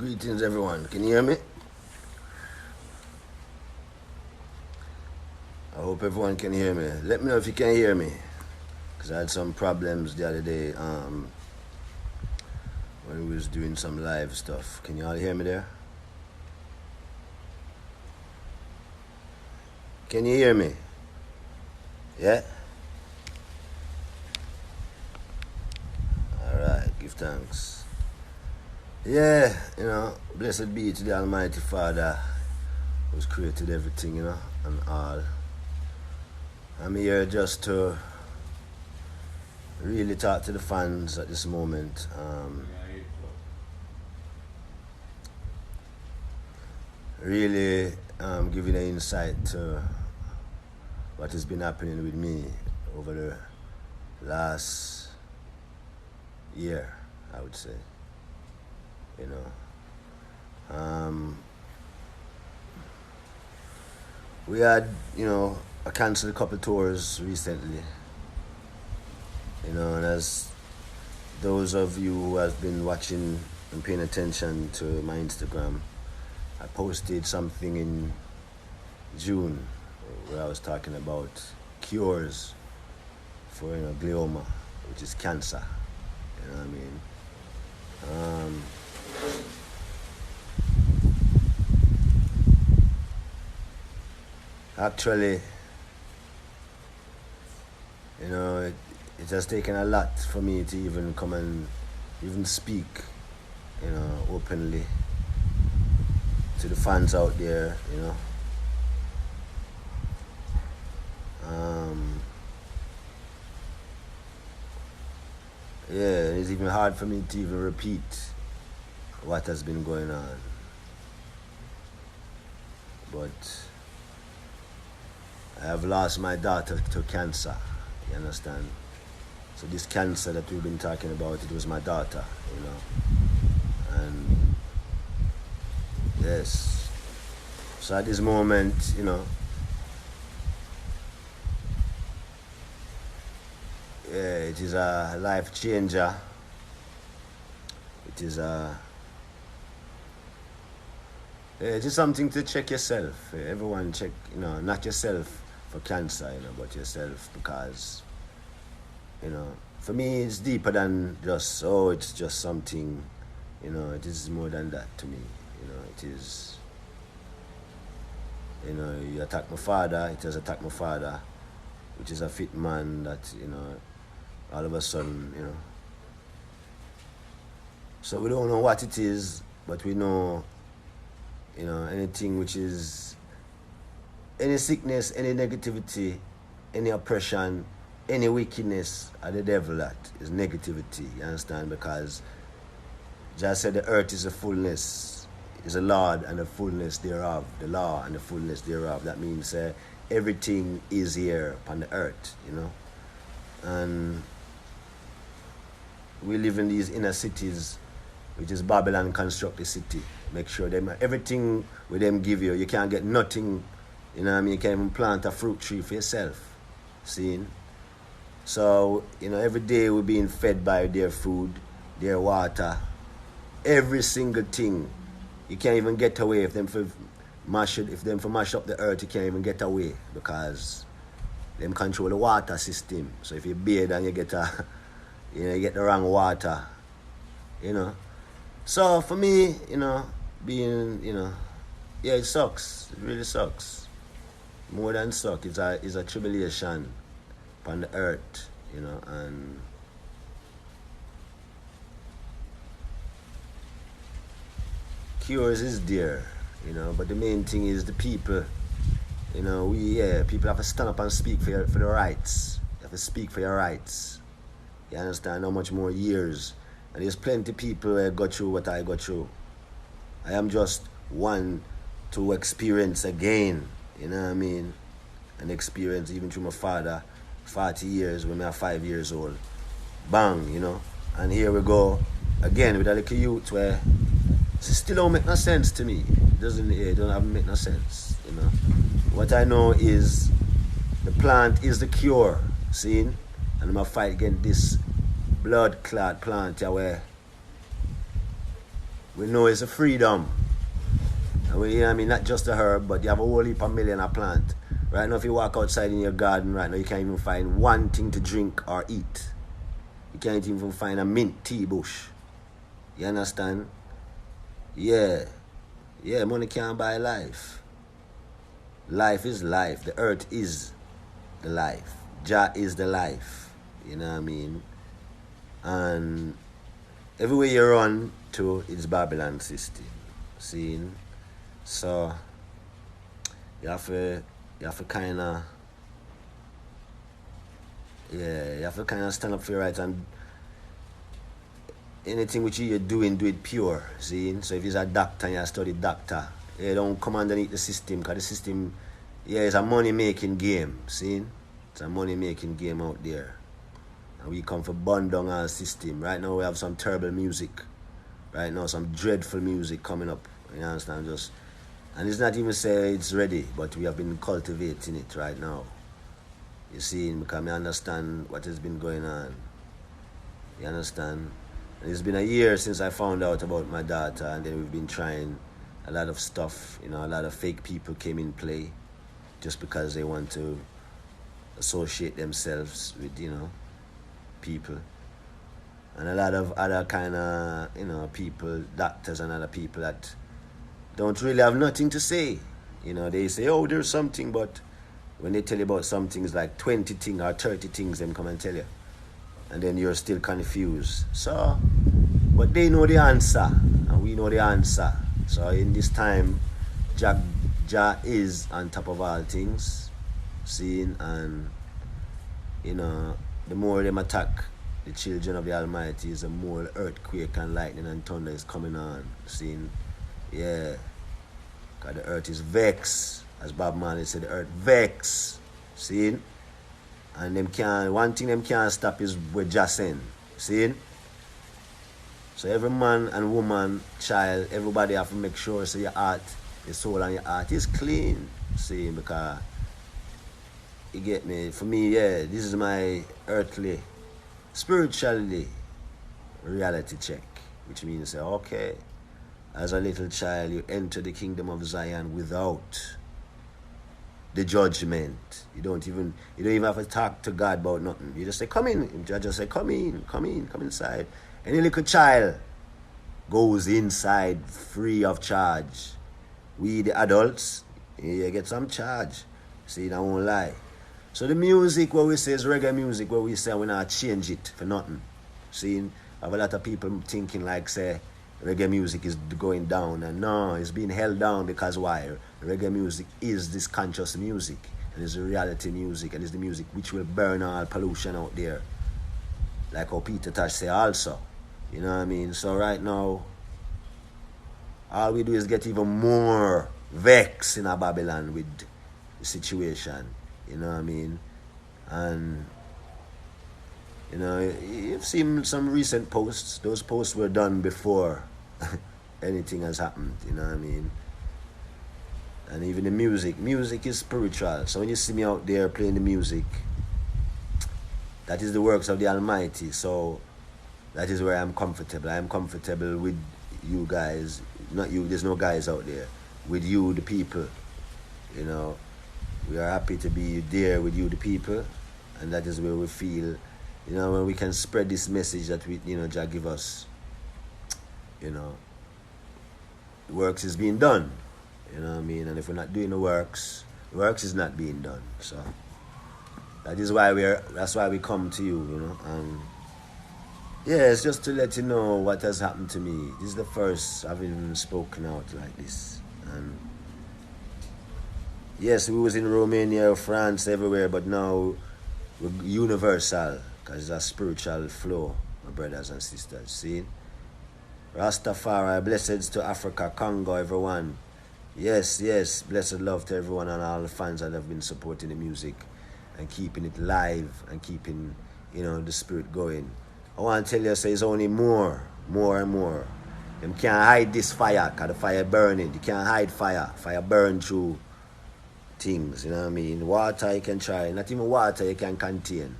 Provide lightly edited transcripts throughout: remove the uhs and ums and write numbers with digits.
Greetings, everyone. Can you hear me? I hope everyone can hear me. Let me know if you can hear me, because I had some problems the other day when we was doing some live stuff. Can you all hear me there? Can you hear me? Yeah? Alright, give thanks. Yeah, blessed be to the Almighty Father who's created everything, and all. I'm here just to really talk to the fans at this moment. Really giving an insight to what has been happening with me over the last year, I would say. We had, I canceled a couple tours recently, and as those of you who have been watching and paying attention to my Instagram, I posted something in June where I was talking about cures for, glioma, which is cancer, you know what I mean? Actually, it has taken a lot for me to even come and even speak, openly to the fans out there, Yeah, it's even hard for me to even repeat what has been going on. But I have lost my daughter to cancer, you understand? So this cancer that we've been talking about, it was my daughter, And yes, so at this moment, yeah, it is a life changer. It is something to check yourself. Everyone check, not yourself for cancer, but yourself, because, for me it's deeper than just, it's just something, it is more than that to me. It is, you attack my father, it has attacked my father, which is a fit man that, all of a sudden, So we don't know what it is, but we know, anything which is, any sickness, any negativity, any oppression, any wickedness of the devil, that is negativity, you understand? Because just said the earth is a fullness, is a Lord and the fullness thereof, the law and the fullness thereof. That means everything is here upon the earth, And we live in these inner cities, which is Babylon construct the city. Make sure everything with them give you can't get nothing, you can't even plant a fruit tree for yourself. See? So, every day we're being fed by their food, their water, every single thing. You can't even get away if them for mash up the earth, you can't even get away, because them control the water system. So if you bathe and you get you get the wrong water, So for me, being, yeah, it sucks. It really sucks. More than suck, it's a tribulation upon the earth, and cures is there, but the main thing is the people, people have to stand up and speak for the rights. You have to speak for your rights. You understand how much more years? And there's plenty of people who go through what I go through. I am just one to experience again, you know what I mean? An experience even through my father, 40 years when I was 5 years old. Bang, And here we go again with a little youth where it still don't make no sense to me. It don't have make no sense, What I know is the plant is the cure, see? And I'm going to fight against this blood clot plant where we know it's a freedom. And we, you know what I mean, not just a herb, but you have a whole heap of million of plant. Right now, if you walk outside in your garden right now, you can't even find one thing to drink or eat. You can't even find a mint tea bush. You understand? Yeah. Yeah, money can't buy life. Life is life. The earth is the life. Jah is the life. You know what I mean? And everywhere you run to, it's Babylon system. See? So you have to kinda stand up for your rights, and anything which you're doing, do it pure. See? So if you're a doctor and you study doctor, you don't come underneath the system, because the system, it's a money making game. See? It's a money making game out there. And we come for burn down our system. Right now we have some terrible music. Right now some dreadful music coming up. You understand? And it's not even say it's ready, but we have been cultivating it right now. You see, because I understand what has been going on. You understand? And it's been a year since I found out about my daughter, and then we've been trying a lot of stuff. You know, a lot of fake people came in play just because they want to associate themselves with, you know, people. And a lot of other kind of, you know, people, doctors and other people that don't really have nothing to say. You know, they say, oh, there's something, but when they tell you about something, it's like 20 things or 30 things them come and tell you. And then you're still confused. So, but they know the answer, and we know the answer. So in this time, Jah is on top of all things, seeing, and, you know, the more them attack the children of the Almighty, the more earthquake and lightning and thunder is coming on, seeing. Yeah, because the earth is vexed, as Bob Marley said, the earth vexed, see? And one thing them can't stop is with Jah send, see? So every man and woman, child, everybody have to make sure so your heart, your soul and your heart is clean, see? Because, you get me, for me, this is my earthly, spiritually reality check, which means, okay, as a little child, you enter the kingdom of Zion without the judgment. You don't even have to talk to God about nothing. You just say, come in. Judge just say, come inside. Any little child goes inside free of charge. We, the adults, you get some charge. See, I won't lie. So the music, what we say is reggae music, what we say we not change it for nothing. See, I have a lot of people thinking like, say, reggae music is going down, and no, it's being held down because why? Reggae music is this conscious music, and it's the reality music, and it's the music which will burn all pollution out there. Like how Peter Tosh say also. You know what I mean? So right now, all we do is get even more vexed in our Babylon with the situation. You know what I mean? And you know, you've seen some recent posts. Those posts were done before anything has happened, you know what I mean? And even the music is spiritual. So when you see me out there playing the music, that is the works of the Almighty. So that is where I'm comfortable. I am comfortable with you guys, not you, there's no guys out there. With you, the people, you know. We are happy to be there with you, the people. And that is where we feel, you know, when we can spread this message that we, you know, Jah give us, you know, the works is being done, you know what I mean? And if we're not doing the works is not being done. So that's why we come to you, you know. And it's just to let you know what has happened to me. This is the first I've even spoken out like this. And yes, we was in Romania, France, everywhere, but now we're universal, because it's a spiritual flow, my brothers and sisters. See? Rastafari, blessings to Africa, Congo, everyone. Yes, blessed love to everyone and all the fans that have been supporting the music and keeping it live and keeping, you know, the spirit going. I want to tell you, say it's only more and more. Them can't hide this fire, because the fire burning. You can't hide fire. Fire burn through things, you know what I mean? Water you can try, not even water you can contain.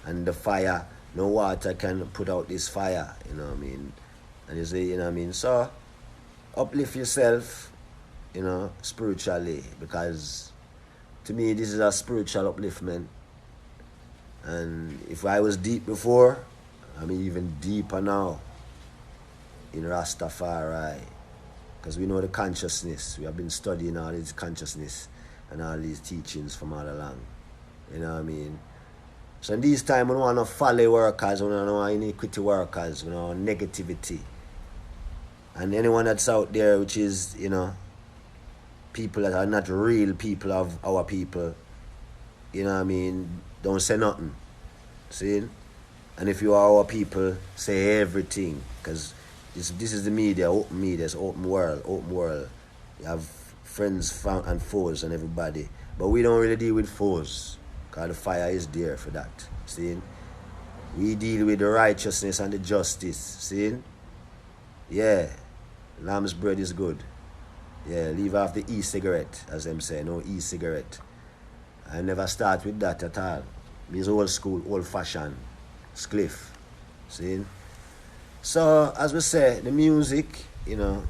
And the fire, no water can put out this fire, you know what I mean? And you say, you know what I mean? So uplift yourself, you know, spiritually, because to me this is a spiritual upliftment. And if I was deep before, I'm even deeper now in Rastafari. Because we know the consciousness. We have been studying all this consciousness and all these teachings from all along. You know what I mean? So in these times, we don't want no folly workers, we don't want iniquity workers, we don't want negativity. And anyone that's out there, which is, you know, people that are not real people of our people, you know what I mean, don't say nothing. See? And if you are our people, say everything. Because this is the media, it's open world. You have friends and foes and everybody. But we don't really deal with foes. Because the fire is there for that. See? We deal with the righteousness and the justice. See? Yeah. Lamb's bread is good. Yeah, leave off the e-cigarette, as them say. No e-cigarette. I never start with that at all. It's old school, old fashioned. Spliff. See? So, as we say, the music, you know,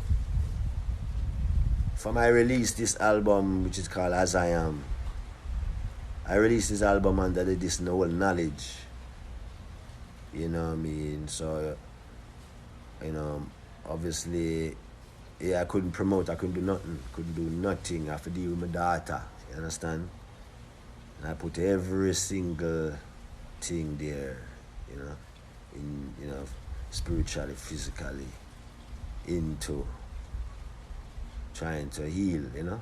from I released this album, which is called As I Am. I released this album under this whole knowledge. You know what I mean? So, you know, obviously, yeah, I couldn't promote, I couldn't do nothing. I have to deal with my daughter, you understand? And I put every single thing there, you know, in, you know, spiritually, physically, into trying to heal, you know.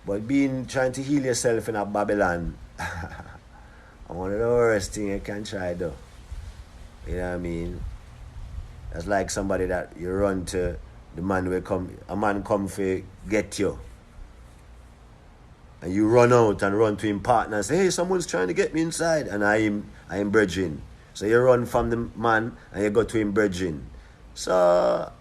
But trying to heal yourself in a Babylon, one of the worst things you can try though. You know what I mean? That's like somebody that you run to, the man will come, a man come for get you. And you run out and run to him partner and say, hey, someone's trying to get me inside. And I am bridging. So you run from the man and you go to him bridging. So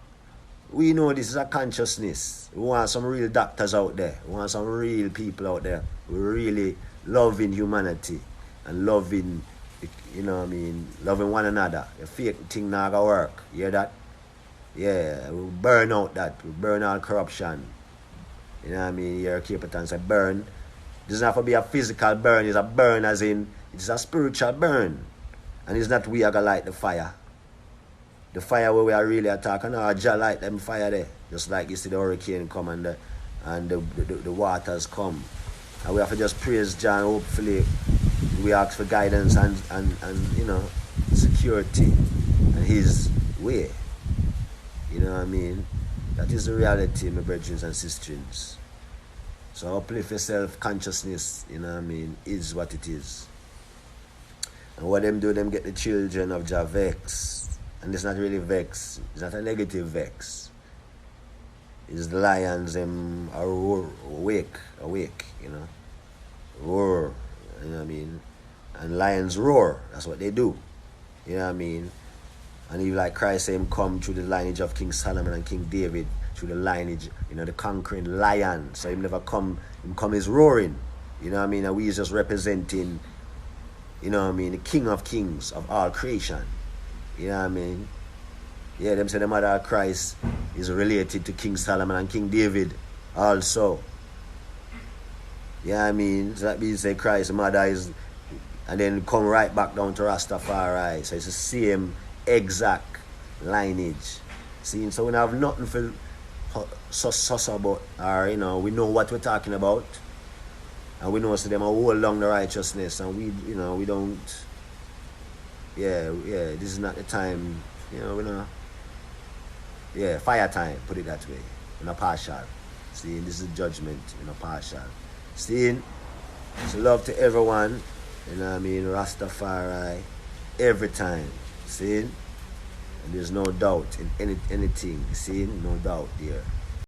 we know this is a consciousness. We want some real doctors out there. We want some real people out there who really loving humanity and loving, you know what I mean, loving one another. The fake thing not gonna work. You hear that? Yeah, we burn out that. We burn out corruption. You know what I mean? Your Capitan say burn. It doesn't have to be a physical burn. It's a burn as in, it's a spiritual burn. And it's not we are gonna light the fire. The fire where we are really attacking, our Jah light them fire there. Just like you see the hurricane come and the waters come. And we have to just praise Jah and hopefully we ask for guidance and you know, security and his way. You know what I mean? That is the reality, my brethren and sisters. So uplift yourself, consciousness, you know what I mean, is what it is. And what them do, them get the children of Jah vex. And it's not really vex. It's not a negative vex. It's the lions, them are awake, you know. Roar, you know what I mean? And lions roar, that's what they do. You know what I mean? And even like Christ said, him come through the lineage of King Solomon and King David, through the lineage, you know, the conquering lion. So him never come, him come is roaring. You know what I mean? And we is just representing, you know what I mean, the King of Kings of all creation. You know what I mean? Yeah, them say the mother of Christ is related to King Solomon and King David also. Yeah, I mean, so that means say Christ's mother is, and then come right back down to Rastafari. So it's the same exact lineage. See, so we don't have nothing for sus about, or you know, we know what we're talking about, and we know so them are all along the righteousness, and we, you know, we don't. Yeah, this is not the time, you know, we know. Yeah, fire time, put it that way. We're not partial. See, this is judgment, we're not partial. See, so love to everyone, you know what I mean, Rastafari, every time. See, and there's no doubt in anything, see, no doubt there.